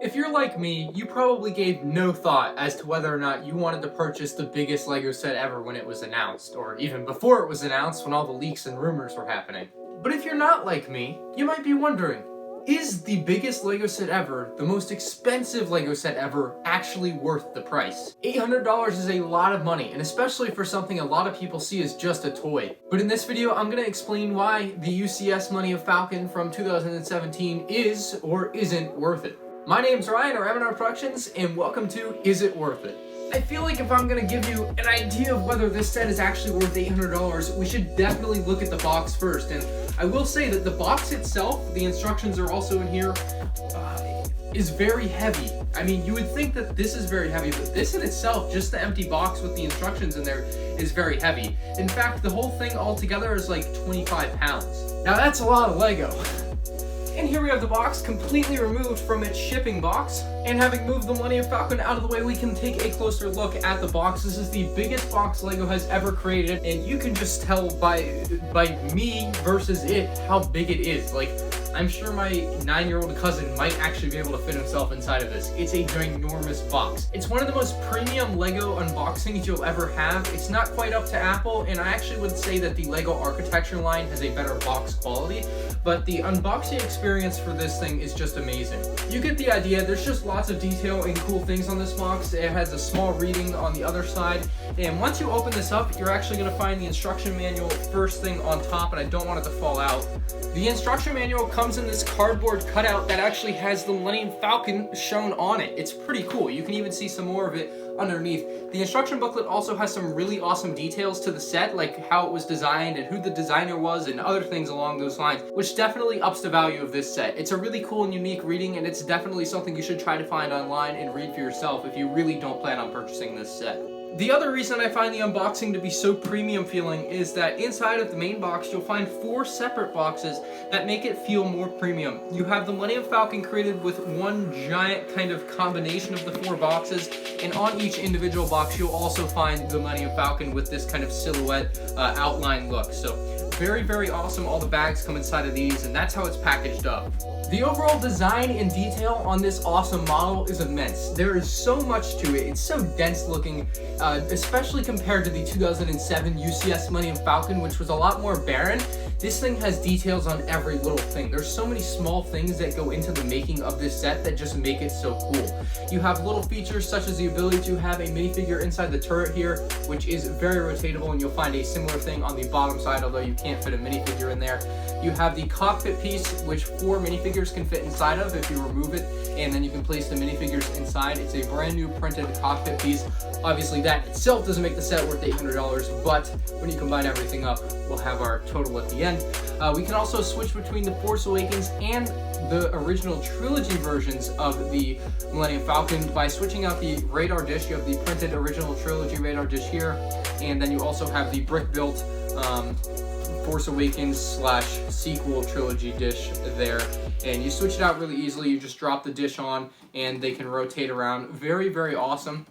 If you're like me, you probably gave no thought as to whether or not you wanted to purchase the biggest LEGO set ever when it was announced, or even before it was announced when all the leaks and rumors were happening. But if you're not like me, you might be wondering, is the biggest LEGO set ever, the most expensive LEGO set ever, actually worth the price? $800 is a lot of money, and especially for something a lot of people see as just a toy. But in this video, I'm going to explain why the UCS Millennium Falcon from 2017 is or isn't worth it. My name's Ryan, or Avatar Productions, and welcome to Is It Worth It? I feel like if I'm going to give you an idea of whether this set is actually worth $800, we should definitely look at the box first. And I will say that the box itself, the instructions are also in here, is very heavy. I mean, you would think that this is very heavy, but this in itself, just the empty box with the instructions in there, is very heavy. In fact, the whole thing altogether is like 25 pounds. Now that's a lot of LEGO. And here we have the box completely removed from its shipping box. And having moved the Millennium Falcon out of the way, we can take a closer look at the box. This is the biggest box LEGO has ever created, and you can just tell by me versus it how big it is. Like, I'm sure my 9-year-old cousin might actually be able to fit himself inside of this. It's a ginormous box. It's one of the most premium LEGO unboxings you'll ever have. It's not quite up to Apple, and I actually would say that the LEGO architecture line has a better box quality, but the unboxing experience for this thing is just amazing. You get the idea. There's just lots of detail and cool things on this box. It has a small reading on the other side, and once you open this up, you're actually going to find the instruction manual first thing on top, and I don't want it to fall out. The instruction manual comes in this cardboard cutout that actually has the Millennium Falcon shown on it. It's pretty cool. You can even see some more of it underneath. The instruction booklet also has some really awesome details to the set, like how it was designed and who the designer was and other things along those lines, which definitely ups the value of this set. It's a really cool and unique reading, and it's definitely something you should try to find online and read for yourself if you really don't plan on purchasing this set. The other reason I find the unboxing to be so premium feeling is that inside of the main box, you'll find 4 separate boxes that make it feel more premium. You have the Millennium Falcon created with one giant kind of combination of the 4 boxes, and on each individual box, you'll also find the Millennium Falcon with this kind of silhouette outline look. So very, very awesome. All the bags come inside of these, and that's how it's packaged up. The overall design and detail on this awesome model is immense. There is so much to it. It's so dense looking, especially compared to the 2007 UCS Millennium Falcon, which was a lot more barren. This thing has details on every little thing. There's so many small things that go into the making of this set that just make it so cool. You have little features such as the ability to have a minifigure inside the turret here, which is very rotatable, and you'll find a similar thing on the bottom side, although you can't fit a minifigure in there. You have the cockpit piece, which 4 minifigures can fit inside of if you remove it, and then you can place the minifigures inside. It's a brand new printed cockpit piece. Obviously that itself doesn't make the set worth $800, but when you combine everything up, we'll have our total at the end. We can also switch between the Force Awakens and the original trilogy versions of the Millennium Falcon by switching out the radar dish. You have the printed original trilogy radar dish here, and then you also have the brick-built Force Awakens / sequel trilogy dish there, and you switch it out really easily. You just drop the dish on and they can rotate around. Very, very awesome.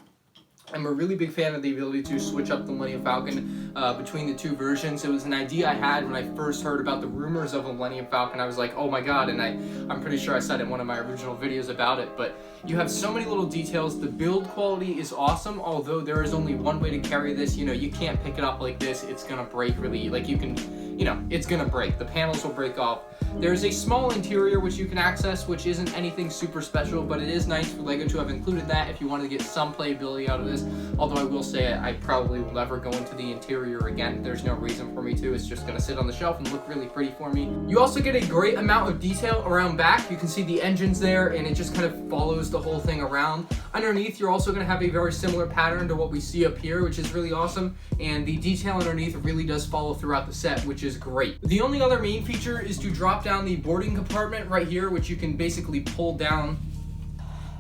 I'm a really big fan of the ability to switch up the Millennium Falcon between the 2 versions. It was an idea I had when I first heard about the rumors of a Millennium Falcon. I was like, oh my god, and I'm pretty sure I said in one of my original videos about it, but you have so many little details. The build quality is awesome, although there is only one way to carry this. You know, you can't pick it up like this. It's gonna break really, like you can, you know, it's gonna break. The panels will break off. There's a small interior which you can access, which isn't anything super special, but it is nice for LEGO to have included that if you wanted to get some playability out of this. Although I will say I probably will never go into the interior again. There's no reason for me to. It's just going to sit on the shelf and look really pretty for me. You also get a great amount of detail around back. You can see the engines there, and it just kind of follows the whole thing around. Underneath, you're also going to have a very similar pattern to what we see up here, which is really awesome. And the detail underneath really does follow throughout the set, which is great. The only other main feature is to drop down the boarding compartment right here, which you can basically pull down,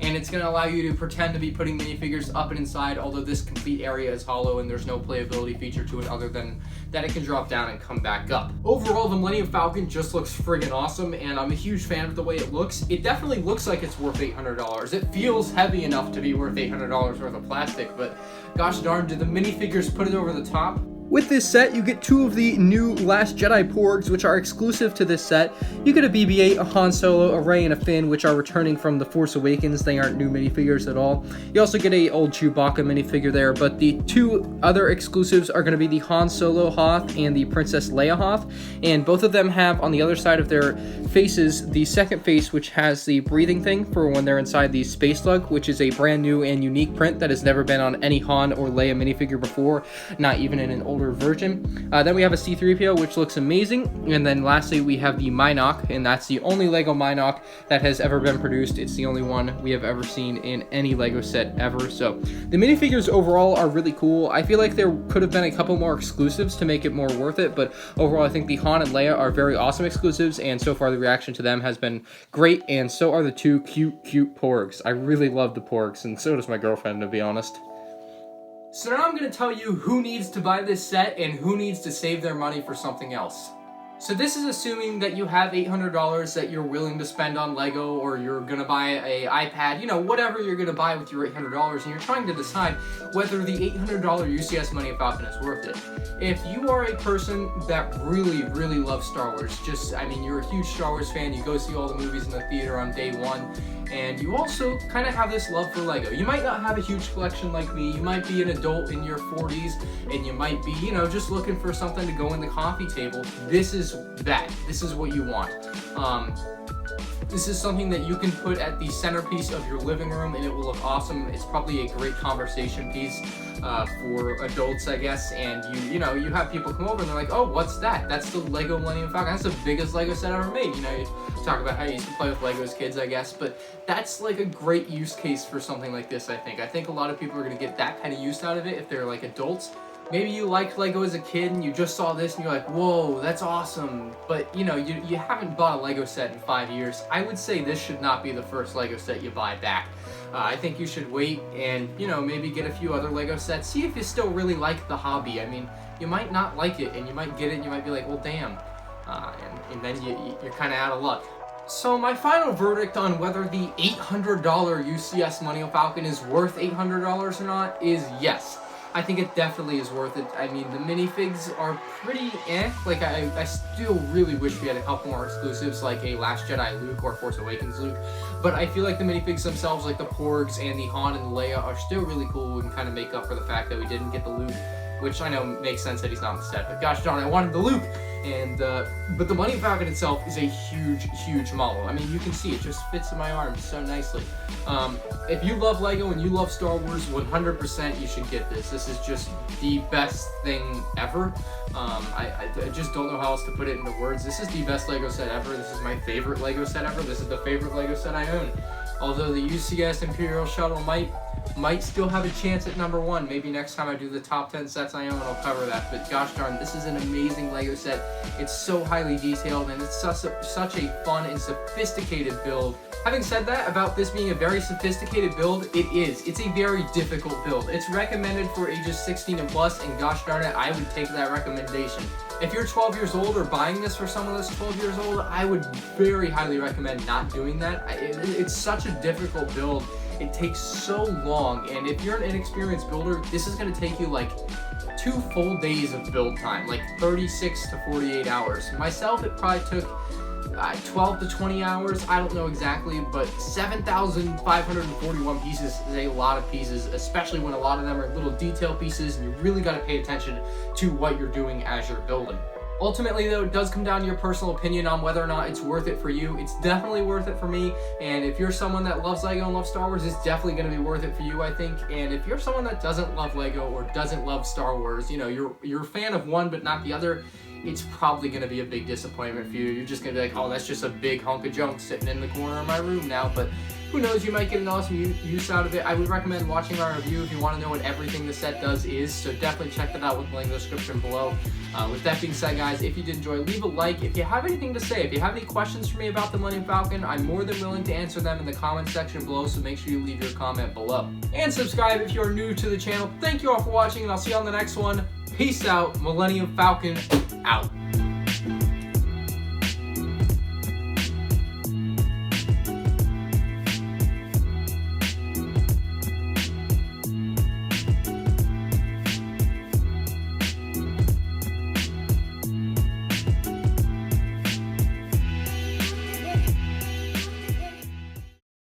and it's going to allow you to pretend to be putting minifigures up and inside, although this complete area is hollow and there's no playability feature to it other than that it can drop down and come back up. Overall, the Millennium Falcon just looks friggin' awesome, and I'm a huge fan of the way it looks. It definitely looks like it's worth $800. It feels heavy enough to be worth $800 worth of plastic, but gosh darn, did the minifigures put it over the top? With this set, you get 2 of the new Last Jedi Porgs, which are exclusive to this set. You get a BB-8, a Han Solo, a Rey, and a Finn, which are returning from The Force Awakens. They aren't new minifigures at all. You also get a old Chewbacca minifigure there, but the 2 other exclusives are going to be the Han Solo Hoth and the Princess Leia Hoth, and both of them have on the other side of their faces the second face, which has the breathing thing for when they're inside the space slug, which is a brand new and unique print that has never been on any Han or Leia minifigure before, not even in an older version. Then we have a C-3PO, which looks amazing, and then lastly we have the Mynock, and that's the only Lego Mynock that has ever been produced. It's the only one we have ever seen in any Lego set ever. So the minifigures overall are really cool. I feel like there could have been a couple more exclusives to make it more worth it, but overall I think the Han and Leia are very awesome exclusives, and so far the reaction to them has been great, and so are the 2 cute Porgs. I really love the Porgs, and so does my girlfriend, to be honest. So now I'm going to tell you who needs to buy this set and who needs to save their money for something else. So this is assuming that you have $800 that you're willing to spend on Lego, or you're going to buy an iPad, you know, whatever you're going to buy with your $800, and you're trying to decide whether the $800 UCS Millennium Falcon is worth it. If you are a person that really loves Star Wars, I mean, you're a huge Star Wars fan, you go see all the movies in the theater on day one, and you also kind of have this love for Lego. You might not have a huge collection like me, you might be an adult in your 40s, and you might be, you know, just looking for something to go in the coffee table. This is what you want. This is something that you can put at the centerpiece of your living room and it will look awesome. It's probably a great conversation piece for adults, I guess, and you know, you have people come over and they're like, oh, what's that? That's the Lego Millennium Falcon. That's the biggest Lego set ever made. You know, you talk about how you used to play with Lego as kids, I guess, but that's like a great use case for something like this, I think. I think a lot of people are going to get that kind of use out of it if they're like adults. Maybe you liked Lego as a kid and you just saw this and you're like, whoa, that's awesome. But, you know, you haven't bought a Lego set in 5 years. I would say this should not be the first Lego set you buy back. I think you should wait and, you know, maybe get a few other Lego sets. See if you still really like the hobby. I mean, you might not like it and you might get it and you might be like, well, damn. And then you're kind of out of luck. So my final verdict on whether the $800 UCS Millennium Falcon is worth $800 or not is yes. I think it definitely is worth it. I mean, the minifigs are pretty Like, I still really wish we had a couple more exclusives, like a Last Jedi Luke or Force Awakens Luke. But I feel like the minifigs themselves, like the Porgs and the Han and Leia, are still really cool and kind of make up for the fact that we didn't get the Luke, which I know makes sense that he's not in the set. But gosh darn, I wanted the Luke! And, but the Millennium Falcon itself is a huge model. I mean, you can see it just fits in my arms so nicely. If you love Lego and you love Star Wars, 100% you should get this. This is just the best thing ever. I just don't know how else to put it into words. This is the best Lego set ever. This is my favorite Lego set ever. This is the favorite Lego set I own. Although the UCS Imperial Shuttle might still have a chance at number 1. Maybe next time I do the top 10 sets I own, I'll cover that. But gosh darn, this is an amazing Lego set. It's so highly detailed and it's such a fun and sophisticated build. Having said that, about this being a very sophisticated build, it is. It's a very difficult build. It's recommended for ages 16 and plus, and gosh darn it, I would take that recommendation. If you're 12 years old or buying this for someone that's 12 years old, I would very highly recommend not doing that. It's such a difficult build. It takes so long, and if you're an inexperienced builder, this is going to take you like 2 full days of build time, like 36 to 48 hours. Myself, it probably took 12 to 20 hours, I don't know exactly, but 7,541 pieces is a lot of pieces, especially when a lot of them are little detail pieces, and you really got to pay attention to what you're doing as you're building. Ultimately, though, it does come down to your personal opinion on whether or not it's worth it for you. It's definitely worth it for me, and if you're someone that loves Lego and loves Star Wars, it's definitely going to be worth it for you, I think. And if you're someone that doesn't love Lego or doesn't love Star Wars, you know, you're a fan of one but not the other, it's probably going to be a big disappointment for you. You're just going to be like, oh, that's just a big hunk of junk sitting in the corner of my room now. But who knows, you might get an awesome use out of it. I would recommend watching our review if you want to know what everything the set does is, so definitely check that out with the link in the description below. With that being said, guys, if you did enjoy, leave a like. If you have anything to say, if you have any questions for me about the Millennium Falcon, I'm more than willing to answer them in the comment section below, so make sure you leave your comment below. And subscribe if you're new to the channel. Thank you all for watching, and I'll see you on the next one. Peace out. Millennium Falcon out.